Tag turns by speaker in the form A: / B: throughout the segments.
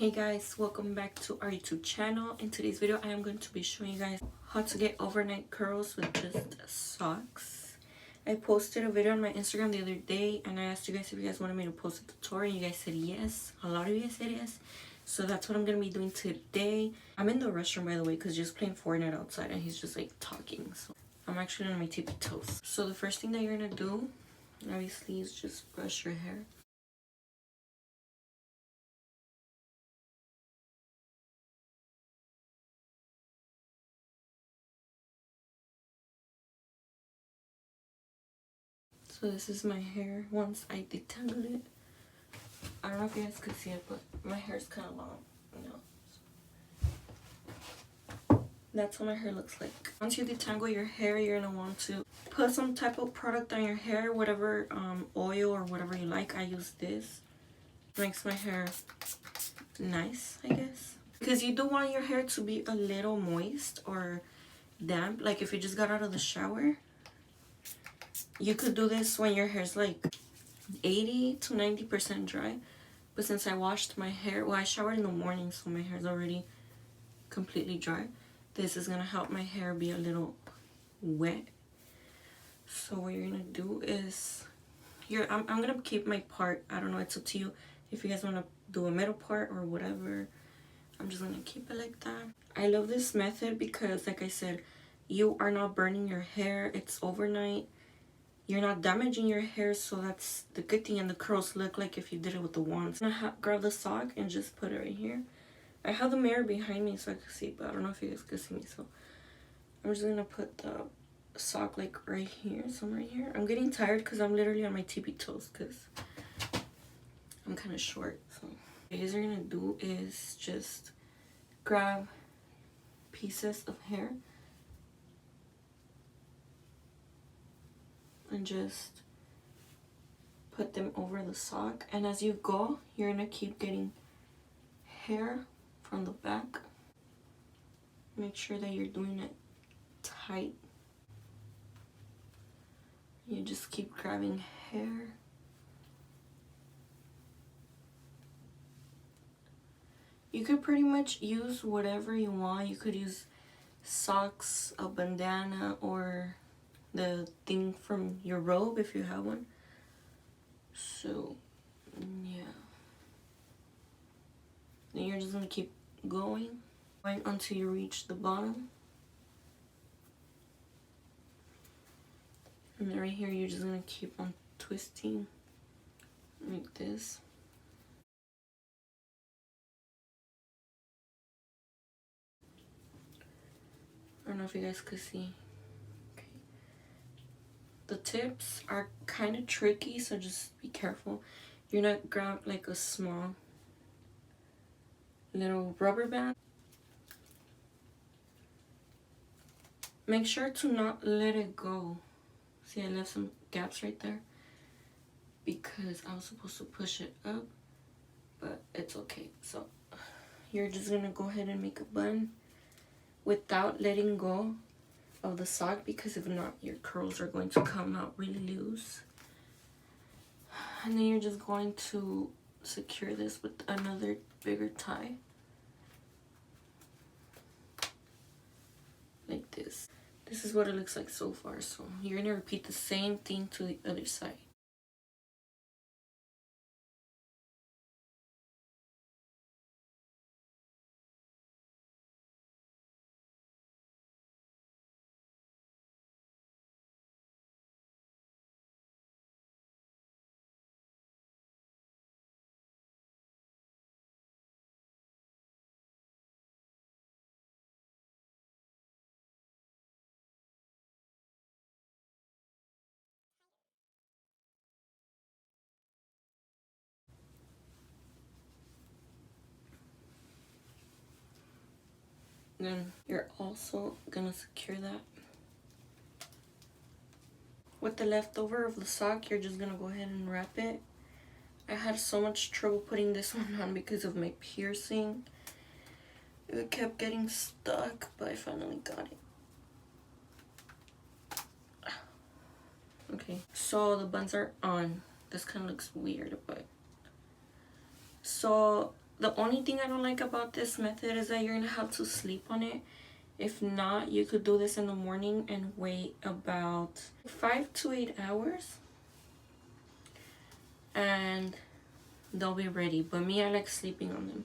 A: Hey guys, welcome back to our YouTube channel. In today's video I am going to be showing you guys how to get overnight curls with just socks. I posted a video on my Instagram the other day and I asked you guys if you guys wanted me to post a tutorial. You guys said yes. A lot of you guys said yes. So that's what I'm going to be doing today. I'm in the restroom, by the way, because just playing Fortnite outside and he's just like talking. So I'm actually on my tippy toes. So the first thing that you're going to do, obviously, is just brush your hair. So this is my hair once I detangled it. I don't know if you guys could see it, but my hair is kind of long, you know. That's what my hair looks like. Once you detangle your hair, you're gonna want to put some type of product on your hair, whatever oil or whatever you like. I use this. Makes my hair nice, I guess. Because you do want your hair to be a little moist or damp. Like if you just got out of the shower, you could do this when your hair's like 80 to 90% dry. But since I washed my hair, well, I showered in the morning, so my hair's already completely dry. This is gonna help my hair be a little wet. So what you're gonna do is, I'm gonna keep my part. I don't know, it's up to you if you guys wanna do a middle part or whatever. I'm just gonna keep it like that. I love this method because, like I said, you are not burning your hair. It's overnight. You're not damaging your hair, so that's the good thing. And the curls look like if you did it with the wands. I'm gonna grab the sock and just put it right here. I have the mirror behind me so I can see, but I don't know if you guys can see me. So I'm just gonna put the sock like right here, somewhere right here. I'm getting tired because I'm literally on my tippy toes because I'm kind of short. So what you guys are gonna do is just grab pieces of hair and just put them over the sock, and as you go you're gonna keep getting hair from the back. Make sure that you're doing it tight. You just keep grabbing hair. You could pretty much use whatever you want. You could use socks, a bandana, or the thing from your robe if you have one. So yeah, then you're just gonna keep going until you reach the bottom, and then right here you're just gonna keep on twisting like this. I don't know if you guys could see. Okay. The tips are kind of tricky, so just be careful. You're gonna grab like a small little rubber band. Make sure to not let it go. See, I left some gaps right there because I was supposed to push it up, but it's okay. So you're just gonna go ahead and make a bun without letting go of the sock, because if not, your curls are going to come out really loose. And then you're just going to secure this with another bigger tie, like this. This is what it looks like so far. So you're gonna repeat the same thing to the other side. Then you're also gonna secure that with the leftover of the sock. You're just gonna go ahead and wrap it. I had so much trouble putting this one on because of my piercing. It kept getting stuck, but I finally got it. Okay, so the buns are on. This kind of looks weird, but so The only thing I don't like about this method is that you're gonna have to sleep on it. If not, you could do this in the morning and wait about 5 to 8 hours and they'll be ready. But me, I like sleeping on them.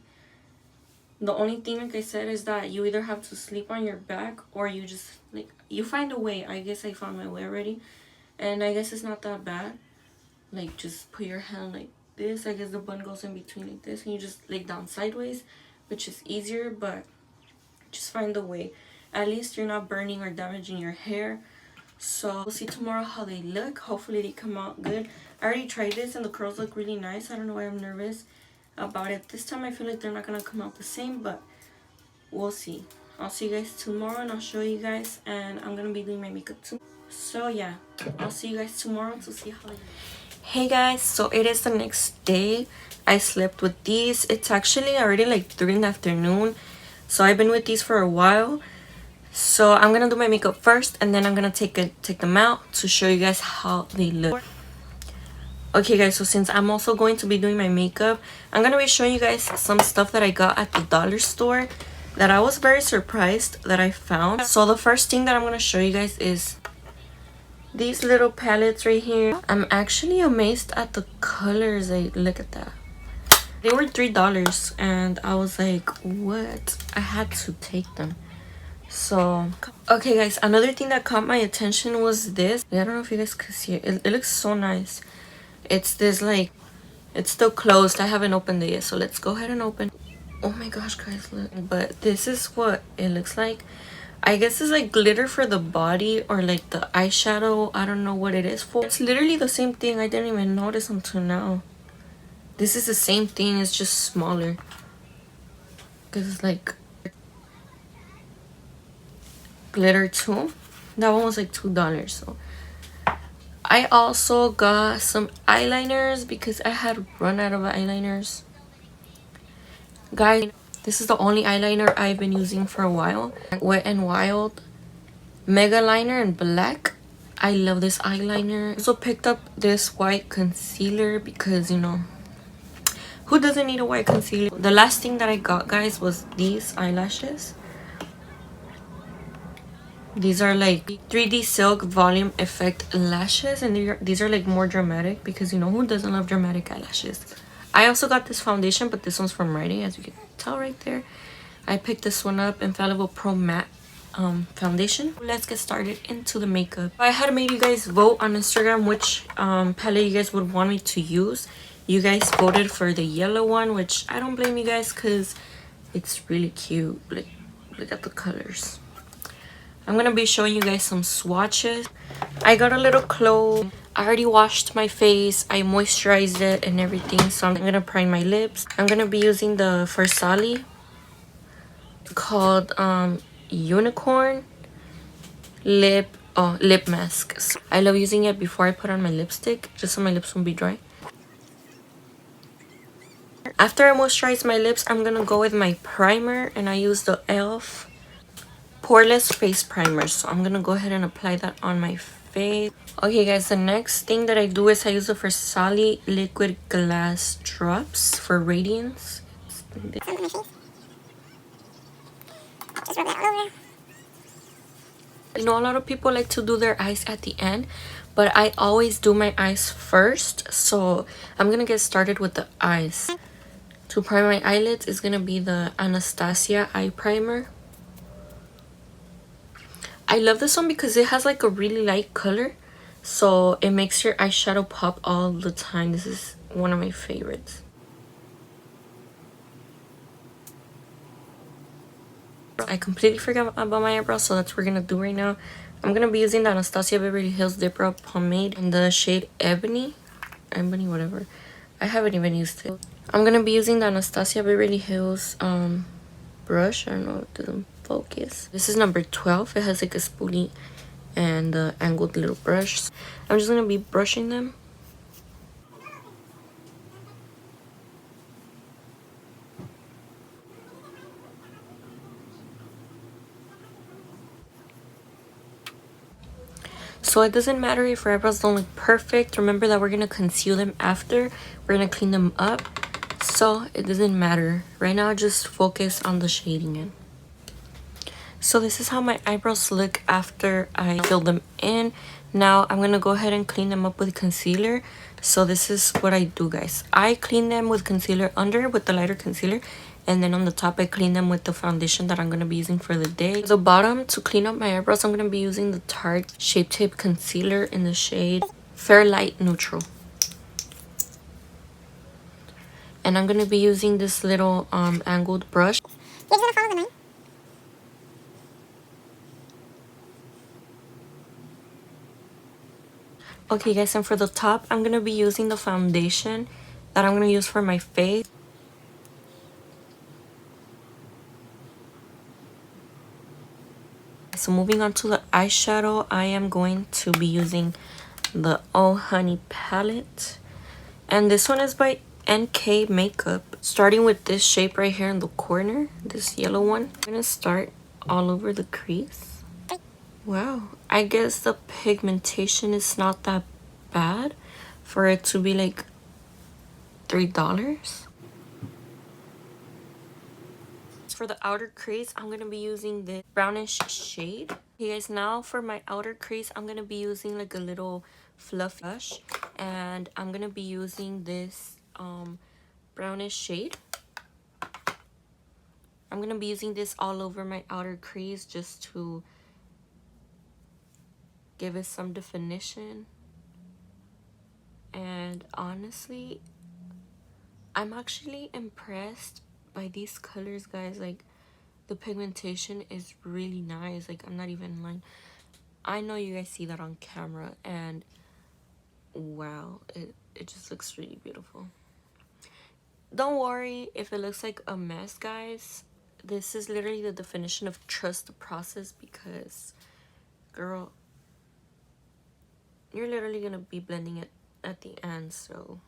A: The only thing, like I said, is that you either have to sleep on your back or you just, like, you find a way. I guess I found my way already. And I guess it's not that bad. Like, just put your hand like this. I guess the bun goes in between like this. And you just lay down sideways, which is easier, but just find a way. At least you're not burning or damaging your hair. So we'll see tomorrow how they look. Hopefully they come out good. I already tried this and the curls look really nice. I don't know why I'm nervous about it. This time I feel like they're not gonna come out the same, but we'll see. I'll see you guys tomorrow and I'll show you guys, and I'm gonna be doing my makeup too. So yeah, I'll see you guys tomorrow to see how they look. Hey guys, so it is the next day. I slept with these. It's actually already like 3 in the afternoon, so I've been with these for a while. So I'm gonna do my makeup first and then I'm gonna take them out to show you guys how they look. Okay guys, so since I'm also going to be doing my makeup, I'm gonna be showing you guys some stuff that I got at the dollar store that I was very surprised that I found. So the first thing that I'm gonna show you guys is these little palettes right here. I'm actually amazed at the colors. Look at that. They were $3 and I was like, what? I had to take them. So okay guys, another thing that caught my attention was this. I don't know if you guys could see it. It looks so nice. It's this, like, it's still closed. I haven't opened it yet, so let's go ahead and open. Oh my gosh guys, look. But this is what it looks like. I guess it's like glitter for the body or like the eyeshadow. I don't know what it is for. It's literally the same thing. I didn't even notice until now. This is the same thing, it's just smaller because it's like glitter too. That one was like $2. So I also got some eyeliners because I had run out of eyeliners. Guys, this is the only eyeliner I've been using for a while. Wet n Wild Mega Liner in black. I love this eyeliner. I also picked up this white concealer because, you know, who doesn't need a white concealer? The last thing that I got, guys, was these eyelashes. These are like 3D Silk Volume Effect lashes, and these are like more dramatic because, you know, who doesn't love dramatic eyelashes? I also got this foundation, but this one's from Rite Aid, as you can tell right there. I picked this one up, Infallible Pro Matte foundation. Let's get started into the makeup. I had made you guys vote on Instagram which palette you guys would want me to use. You guys voted for the yellow one, which I don't blame you guys because it's really cute. Like, look at the colors. I'm gonna be showing you guys some swatches. I got a little close. I already washed my face. I moisturized it and everything. So I'm gonna prime my lips. I'm gonna be using the Versali called Unicorn lip mask. So I love using it before I put on my lipstick, just so my lips won't be dry. After I moisturize my lips, I'm gonna go with my primer, and I use the e.l.f. Poreless Face Primer. So I'm gonna go ahead and apply that on my face. Okay guys, the next thing that I do is I use the Versali Liquid Glass Drops for radiance. You know, a lot of people like to do their eyes at the end, but I always do my eyes first. So I'm gonna get started with the eyes. To prime my eyelids is gonna be the Anastasia Eye Primer. I love this one because it has like a really light color, so it makes your eyeshadow pop all the time. This is one of my favorites. I completely forgot about my eyebrows, so that's what we're gonna do right now. I'm gonna be using the Anastasia Beverly Hills Dip Brow Pomade in the shade Ebony, whatever. I haven't even used it. I'm gonna be using the Anastasia Beverly Hills brush. I don't know, it doesn't focus. This is number 12. It has like a spoolie and angled little brush. I'm just gonna be brushing them. So it doesn't matter if your eyebrows don't look perfect. Remember that we're gonna conceal them after. We're gonna clean them up. So it doesn't matter. Right now, just focus on the shading in. So this is how my eyebrows look after I fill them in. Now I'm gonna go ahead and clean them up with concealer. So this is what I do, guys. I clean them with concealer under with the lighter concealer, and then on the top I clean them with the foundation that I'm gonna be using for the day. The bottom, to clean up my eyebrows, I'm gonna be using the Tarte Shape Tape concealer in the shade Fair Light Neutral. And I'm gonna be using this little angled brush. You're gonna follow the line. Okay guys, and for the top, I'm going to be using the foundation that I'm going to use for my face. So moving on to the eyeshadow, I am going to be using the Oh Honey palette. And this one is by NK Makeup. Starting with this shape right here in the corner, this yellow one. I'm going to start all over the crease. Wow, I guess the pigmentation is not that bad for it to be like $3. For the outer crease, I'm going to be using this brownish shade. Okay guys, now for my outer crease, I'm going to be using like a little fluff brush. And I'm going to be using this brownish shade. I'm going to be using this all over my outer crease just to give it some definition. And honestly, I'm actually impressed by these colors, guys. Like, the pigmentation is really nice. Like, I'm not even lying. I know you guys see that on camera, and wow, it just looks really beautiful. Don't worry if it looks like a mess, guys. This is literally the definition of trust the process, because girl, you're literally gonna be blending it at the end. So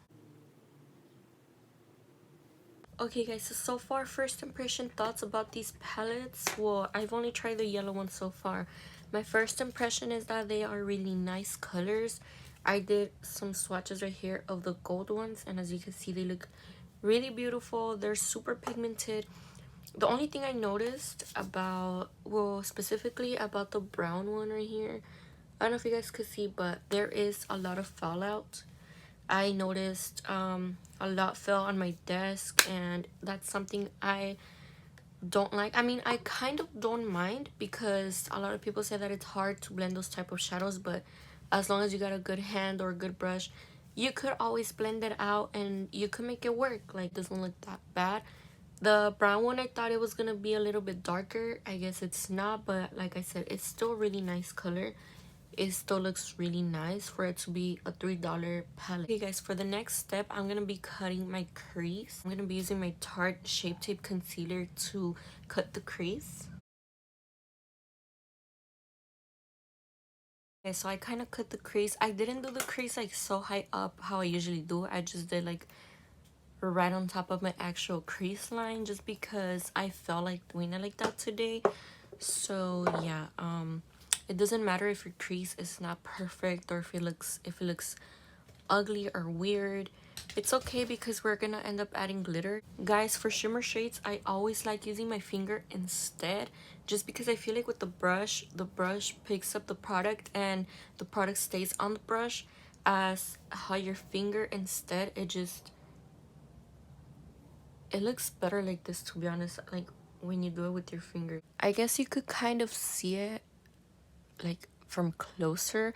A: okay guys, so far first impression thoughts about these palettes. Well, I've only tried the yellow one so far. My first impression is that they are really nice colors. I did some swatches right here of the gold ones, and as you can see, they look really beautiful. They're super pigmented. The only thing I noticed about, well, specifically about the brown one right here, I don't know if you guys could see, but there is a lot of fallout. I noticed a lot fell on my desk, and that's something I don't like. I mean, I kind of don't mind, because a lot of people say that it's hard to blend those type of shadows, but as long as you got a good hand or a good brush, you could always blend it out and you could make it work. Like, it doesn't look that bad. The brown one, I thought it was gonna be a little bit darker. I guess it's not, but like I said, it's still a really nice color. It still looks really nice for it to be a $3 palette. Okay guys, for the next step, I'm gonna be cutting my crease. I'm gonna be using my Tarte Shape Tape concealer to cut the crease. Okay, so I kind of cut the crease. I didn't do the crease like so high up how I usually do. I just did like right on top of my actual crease line, just because I felt like doing it like that today. So yeah, it doesn't matter if your crease is not perfect, or if it looks ugly or weird. It's okay, because we're gonna end up adding glitter. Guys, for shimmer shades, I always like using my finger instead, just because I feel like with the brush picks up the product and the product stays on the brush, as how your finger instead, it looks better like this, to be honest. Like, when you do it with your finger, I guess you could kind of see it like from closer,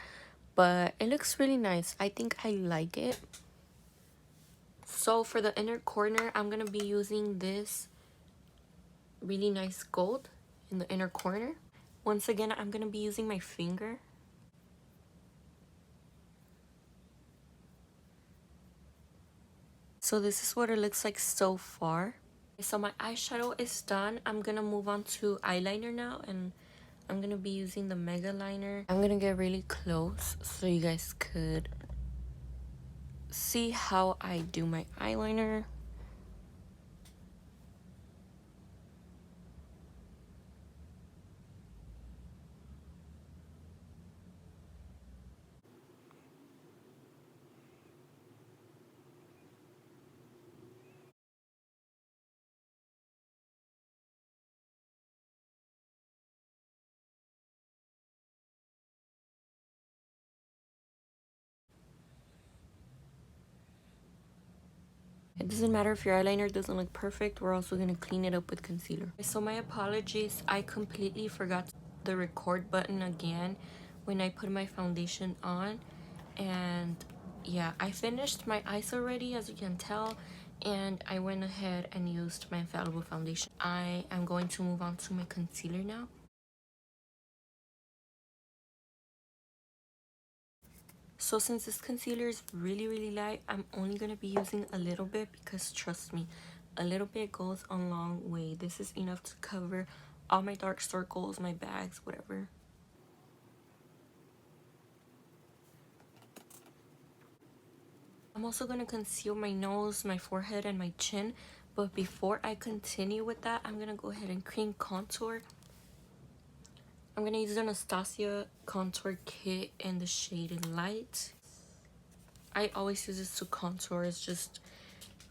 A: but it looks really nice. I think I like it. So for the inner corner, I'm gonna be using this really nice gold in the inner corner. Once again, I'm gonna be using my finger. So this is what it looks like so far. So my eyeshadow is done. I'm gonna move on to eyeliner now, and I'm gonna be using the Mega Liner. I'm gonna get really close so you guys could see how I do my eyeliner. It doesn't matter if your eyeliner doesn't look perfect, we're also going to clean it up with concealer. So my apologies, I completely forgot the record button again when I put my foundation on. And yeah, I finished my eyes already, as you can tell, and I went ahead and used my infallible foundation. I am going to move on to my concealer now. So since this concealer is really light, I'm only going to be using a little bit because trust me, a little bit goes a long way. This is enough to cover all my dark circles, my bags, whatever. I'm also going to conceal my nose, my forehead, and my chin. But before I continue with that, I'm going to go ahead and cream contour. I'm going to use the Anastasia contour kit in the shade Light. I always use this to contour. It's just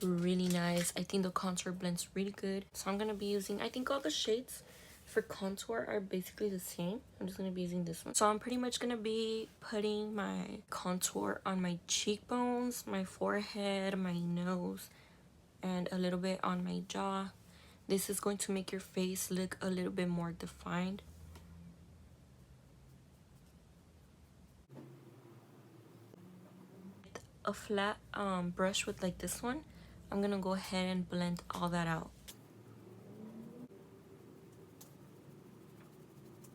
A: really nice. I think the contour blends really good. So I'm going to be using, I think all the shades for contour are basically the same. I'm just going to be using this one. So I'm pretty much going to be putting my contour on my cheekbones, my forehead, my nose, and a little bit on my jaw. This is going to make your face look a little bit more defined. A flat brush with like this one, I'm gonna go ahead and blend all that out.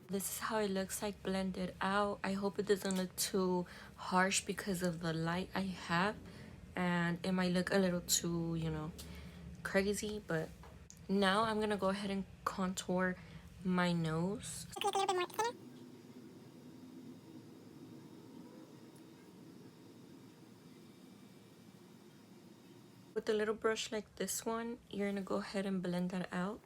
A: This is how it looks like blended out. I hope it doesn't look too harsh because of the light I have, and it might look a little too, you know, crazy. But now I'm gonna go ahead and contour my nose.
B: Look a little bit more thinner.
A: With a little brush like this one, you're gonna go ahead and blend that out.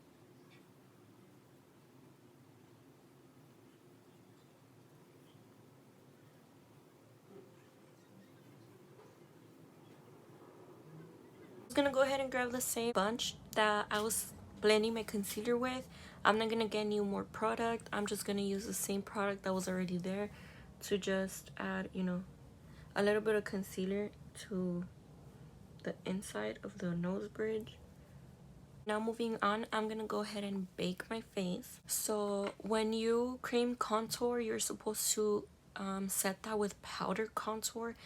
A: I'm gonna go ahead and grab the same bunch that I was blending my concealer with. I'm not gonna get new more product. I'm just gonna use the same product that was already there to just add, you know, a little bit of concealer to the inside of the nose bridge. Now moving on, I'm gonna go ahead and bake my face. So when you cream contour, you're supposed to set that with powder contour,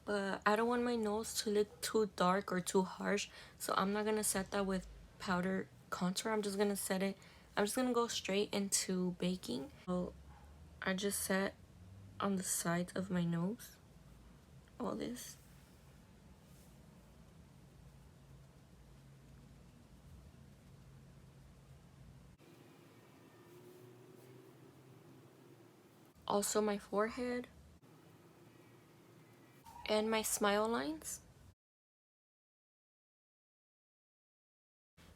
A: but I don't want my nose to look too dark or too harsh, so I'm not gonna set that with powder contour. I'm just gonna go straight into baking. So I just set on the sides of my nose all this. Also my forehead and my smile lines.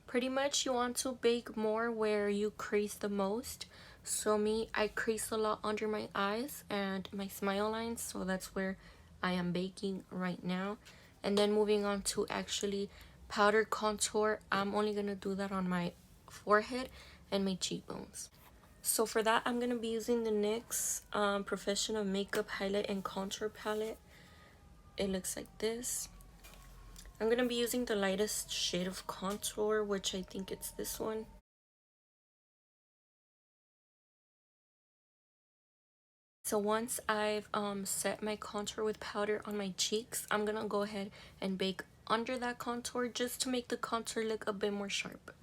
A: Pretty much you want to bake more where you crease the most. So me, I crease a lot under my eyes and my smile lines, so that's where I am baking right now. And then moving on to actually powder contour, I'm only gonna do that on my forehead and my cheekbones. So for that, I'm gonna be using the NYX Professional Makeup Highlight and Contour Palette. It looks like this. I'm going to be using the lightest shade of contour, which I think it's this one. So once I've set my contour with powder on my cheeks, I'm going to go ahead and bake under that contour just to make the contour look a bit more sharp.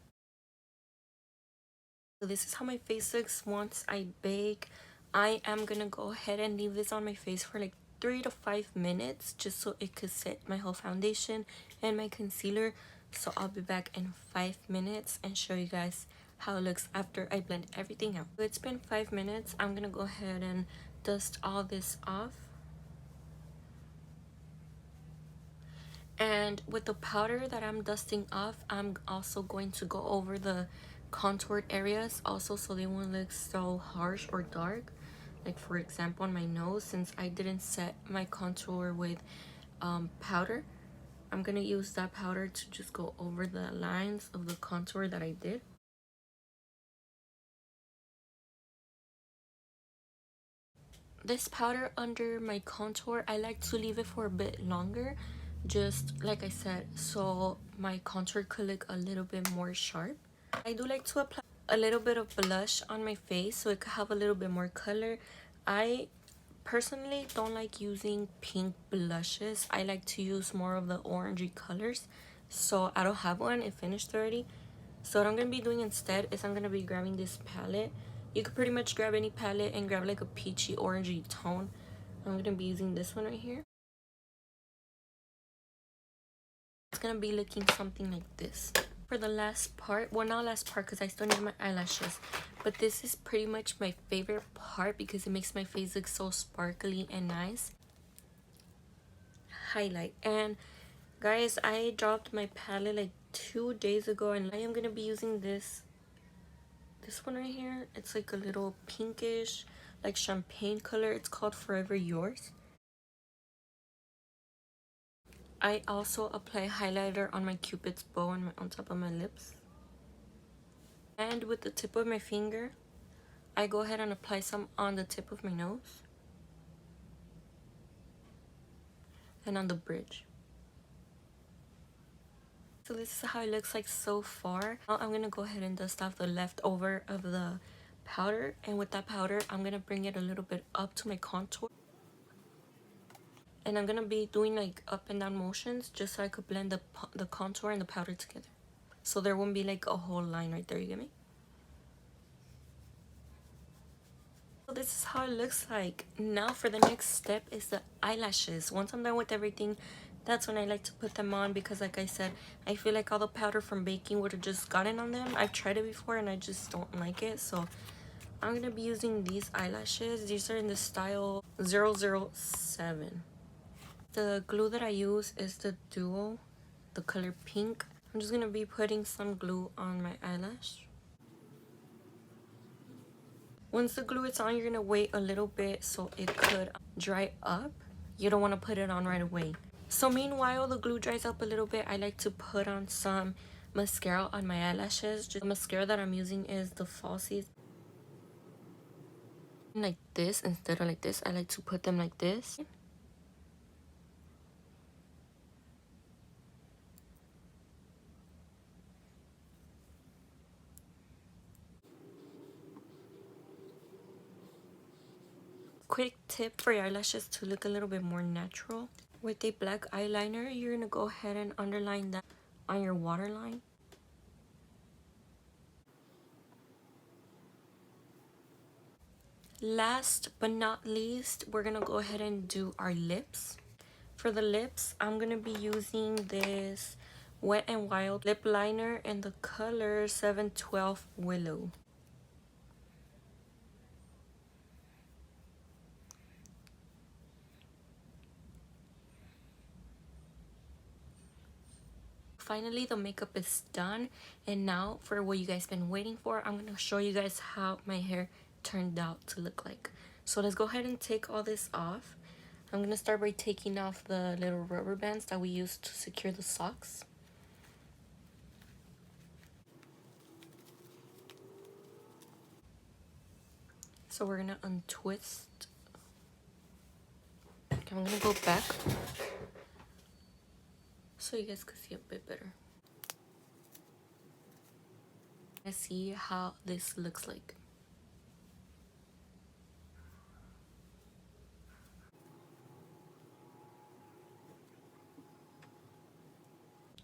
A: So this is how my face looks once I bake. I am going to go ahead and leave this on my face for like 3 to 5 minutes just so it could set my whole foundation and my concealer. So I'll be back in 5 minutes and show you guys how it looks after I blend everything out. So it's been 5 minutes. I'm gonna go ahead and dust all this off. And with the powder that I'm dusting off, I'm also going to go over the contoured areas also so they won't look so harsh or dark. Like for example on my nose, since I didn't set my contour with powder, I'm gonna use that powder to just go over the lines of the contour that I did. This powder under my contour, I like to leave it for a bit longer, just like I said, so my contour could look a little bit more sharp. I do like to apply a little bit of blush on my face so it could have a little bit more color. I personally don't like using pink blushes. I like to use more of the orangey colors. So I don't have one. It finished already. So what I'm going to be doing instead is I'm going to be grabbing this palette. You could pretty much grab any palette and grab like a peachy orangey tone. I'm going to be using this one right here. It's going to be looking something like this. For the last part, well, not last part because I still need my eyelashes, but this is pretty much my favorite part because it makes my face look so sparkly and nice. Highlight. And guys, I dropped my palette like 2 days ago, and I am going to be using this one right here. It's like a little pinkish, like champagne color. It's called Forever Yours. I also apply highlighter on my cupid's bow on top of my lips. And with the tip of my finger, I go ahead and apply some on the tip of my nose. And on the bridge. So this is how it looks like so far. Now I'm going to go ahead and dust off the leftover of the powder. And with that powder, I'm going to bring it a little bit up to my contour. And I'm going to be doing like up and down motions just so I could blend the contour and the powder together. So there won't be like a whole line right there, you get me? So this is how it looks like. Now for the next step is the eyelashes. Once I'm done with everything, that's when I like to put them on because like I said, I feel like all the powder from baking would have just gotten on them. I've tried it before and I just don't like it. So I'm going to be using these eyelashes. These are in the style 007. The glue that I use is the Duo, the color pink. I'm just going to be putting some glue on my eyelash. Once the glue is on, you're going to wait a little bit so it could dry up. You don't want to put it on right away. So meanwhile, the glue dries up a little bit. I like to put on some mascara on my eyelashes. The mascara that I'm using is the Falsies. Like this instead of like this. I like to put them like this. Quick tip for your eyelashes to look a little bit more natural. With a black eyeliner, you're going to go ahead and underline that on your waterline. Last but not least, we're going to go ahead and do our lips. For the lips, I'm going to be using this Wet n Wild lip liner in the color 712 Willow. Finally, the makeup is done, and now for what you guys been waiting for, I'm going to show you guys how my hair turned out to look like. So let's go ahead and take all this off. I'm going to start by taking off the little rubber bands that we used to secure the socks. So we're going to untwist. Okay, I'm going to go back so you guys can see a bit better. Let's see how this looks like.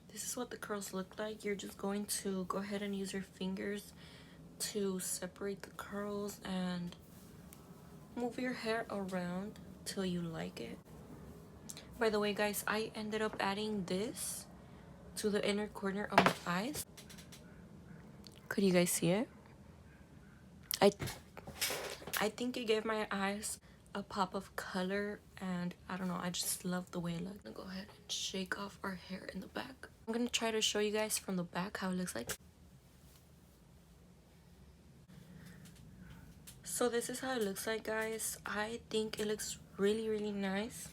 A: This is what the curls look like. You're just going to go ahead and use your fingers to separate the curls and move your hair around till you like it. By the way, guys, I ended up adding this to the inner corner of my eyes. Could you guys see it? I think it gave my eyes a pop of color, and I don't know, I just love the way it looks. I'm gonna go ahead and shake off our hair in the back. I'm gonna try to show you guys from the back how it looks like. So this is how it looks like, guys. I think it looks really nice.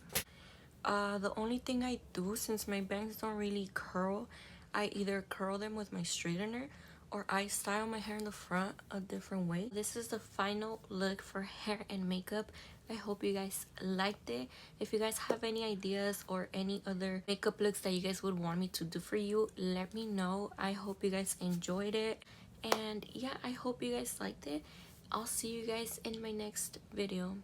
A: The only thing I do, since my bangs don't really curl, I either curl them with my straightener or I style my hair in the front a different way. This is the final look for hair and makeup. I hope you guys liked it. If you guys have any ideas or any other makeup looks that you guys would want me to do for you, let me know. I hope you guys enjoyed it. And yeah, I hope you guys liked it. I'll see you guys in my next video.